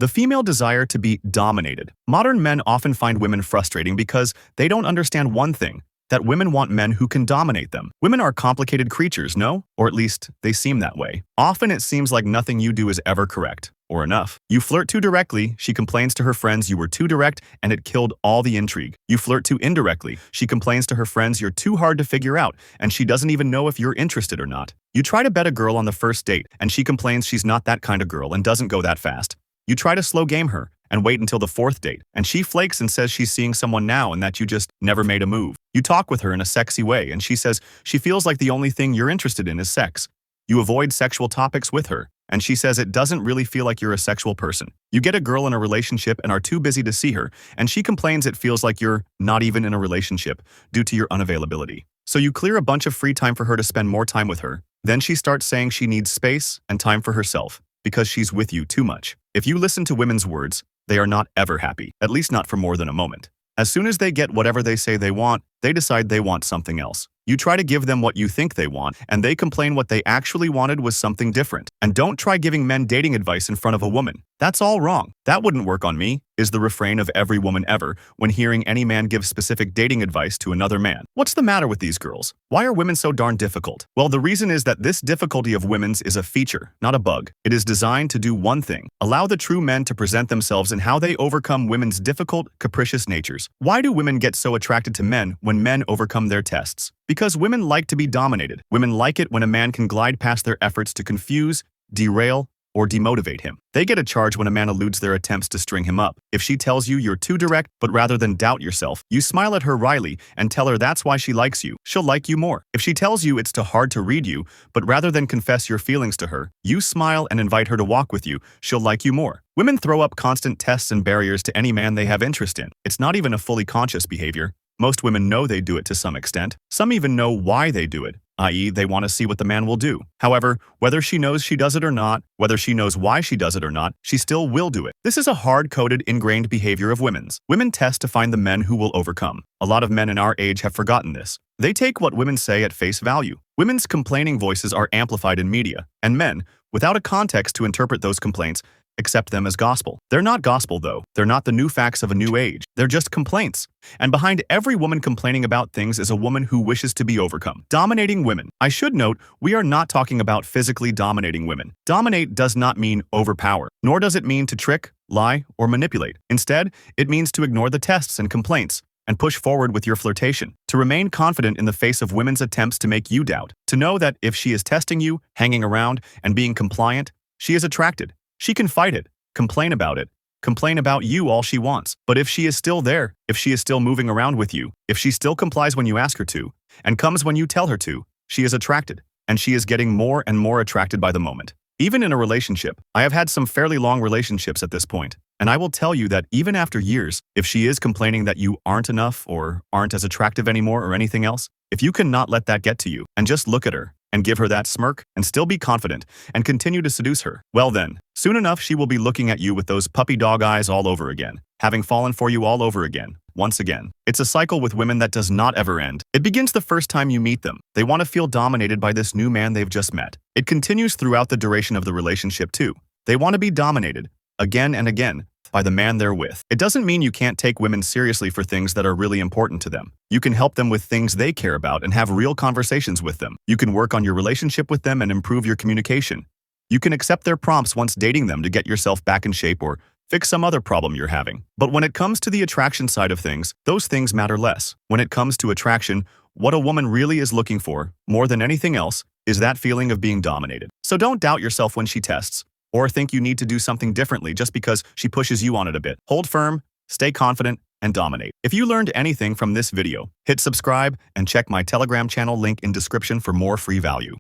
The female desire to be dominated. Modern men often find women frustrating because they don't understand one thing, that women want men who can dominate them. Women are complicated creatures, no? Or at least, they seem that way. Often it seems like nothing you do is ever correct, or enough. You flirt too directly, she complains to her friends you were too direct and it killed all the intrigue. You flirt too indirectly, she complains to her friends you're too hard to figure out and she doesn't even know if you're interested or not. You try to bet a girl on the first date and she complains she's not that kind of girl and doesn't go that fast. You try to slow game her and wait until the fourth date, and she flakes and says she's seeing someone now and that you just never made a move. You talk with her in a sexy way and she says she feels like the only thing you're interested in is sex. You avoid sexual topics with her, and she says it doesn't really feel like you're a sexual person. You get a girl in a relationship and are too busy to see her, and she complains it feels like you're not even in a relationship due to your unavailability. So you clear a bunch of free time for her to spend more time with her. Then she starts saying she needs space and time for herself because she's with you too much. If you listen to women's words, they are not ever happy, at least not for more than a moment. As soon as they get whatever they say they want, they decide they want something else. You try to give them what you think they want, and they complain what they actually wanted was something different. And don't try giving men dating advice in front of a woman. That's all wrong. That wouldn't work on me, is the refrain of every woman ever when hearing any man give specific dating advice to another man. What's the matter with these girls? Why are women so darn difficult? Well, the reason is that this difficulty of women's is a feature, not a bug. It is designed to do one thing: allow the true men to present themselves and how they overcome women's difficult, capricious natures. Why do women get so attracted to men when men overcome their tests? Because women like to be dominated. Women like it when a man can glide past their efforts to confuse, derail, or demotivate him. They get a charge when a man eludes their attempts to string him up. If she tells you you're too direct, but rather than doubt yourself, you smile at her wryly and tell her that's why she likes you, she'll like you more. If she tells you it's too hard to read you, but rather than confess your feelings to her, you smile and invite her to walk with you, she'll like you more. Women throw up constant tests and barriers to any man they have interest in. It's not even a fully conscious behavior. Most women know they do it to some extent. Some even know why they do it, i.e., they want to see what the man will do. However, whether she knows she does it or not, whether she knows why she does it or not, she still will do it. This is a hard-coded, ingrained behavior of women's. Women test to find the men who will overcome. A lot of men in our age have forgotten this. They take what women say at face value. Women's complaining voices are amplified in media, and men, without a context to interpret those complaints, accept them as gospel. They're not gospel, though. They're not the new facts of a new age. They're just complaints. And behind every woman complaining about things is a woman who wishes to be overcome. Dominating women. I should note, we are not talking about physically dominating women. Dominate does not mean overpower, nor does it mean to trick, lie, or manipulate. Instead, it means to ignore the tests and complaints and push forward with your flirtation, to remain confident in the face of women's attempts to make you doubt, to know that if she is testing you, hanging around, and being compliant, she is attracted. She can fight it, complain about you all she wants. But if she is still there, if she is still moving around with you, if she still complies when you ask her to, and comes when you tell her to, she is attracted, and she is getting more and more attracted by the moment. Even in a relationship, I have had some fairly long relationships at this point, and I will tell you that even after years, if she is complaining that you aren't enough or aren't as attractive anymore or anything else, if you cannot let that get to you and just look at her, and give her that smirk, and still be confident, and continue to seduce her, well then, soon enough she will be looking at you with those puppy dog eyes all over again, having fallen for you all over again, once again. It's a cycle with women that does not ever end. It begins the first time you meet them. They want to feel dominated by this new man they've just met. It continues throughout the duration of the relationship too. They want to be dominated, again and again, by the man they're with. It doesn't mean you can't take women seriously for things that are really important to them. You can help them with things they care about and have real conversations with them. You can work on your relationship with them and improve your communication. You can accept their prompts once dating them to get yourself back in shape or fix some other problem you're having. But when it comes to the attraction side of things, those things matter less. When it comes to attraction, what a woman really is looking for, more than anything else, is that feeling of being dominated. So don't doubt yourself when she tests, or think you need to do something differently just because she pushes you on it a bit. Hold firm, stay confident, and dominate. If you learned anything from this video, hit subscribe and check my Telegram channel link in description for more free value.